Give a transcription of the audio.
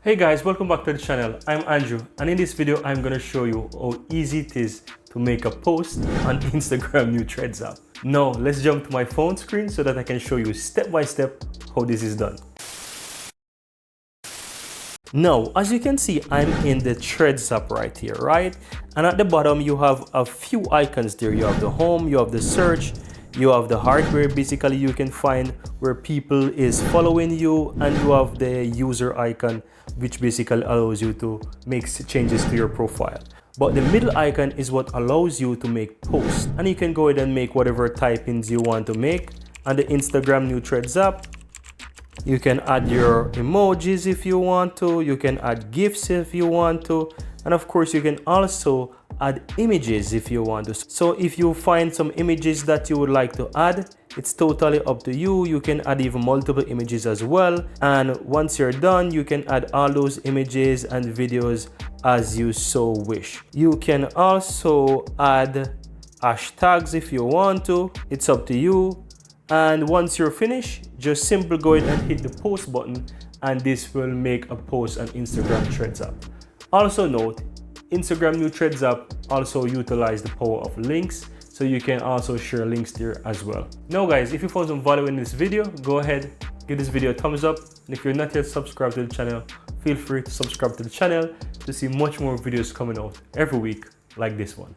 Hey guys, welcome back to the channel. I'm Andrew, and in this video I'm going to show you how easy it is to make a post on Instagram new Threads app. Now let's jump to my phone screen so that I can show you step by step how this is done. Now, as you can see, I'm in the Threads app right here, right? And at the bottom you have a few icons there. You have the home, you have the search, you have the heart where basically you can find where people is following you, and you have the user icon which basically allows you to make changes to your profile. But the middle icon is what allows you to make posts, and you can go ahead and make whatever typings you want to make. On the Instagram new Threads app, you can add your emojis if you want to, you can add GIFs if you want to, and of course you can also add images if you want to. So if you find some images that you would like to add, it's totally up to you. You can add even multiple images as well, and once you're done you can add all those images and videos as you so wish. You can also add hashtags if you want to, it's up to you. And once you're finished, just simply go ahead and hit the post button, and this will make a post on Instagram Threads app. Also note, Instagram new Threads app also utilize the power of links, so you can also share links there as well. Now guys, if you found some value in this video, go ahead, give this video a thumbs up, and if you're not yet subscribed to the channel, feel free to subscribe to the channel to see much more videos coming out every week like this one.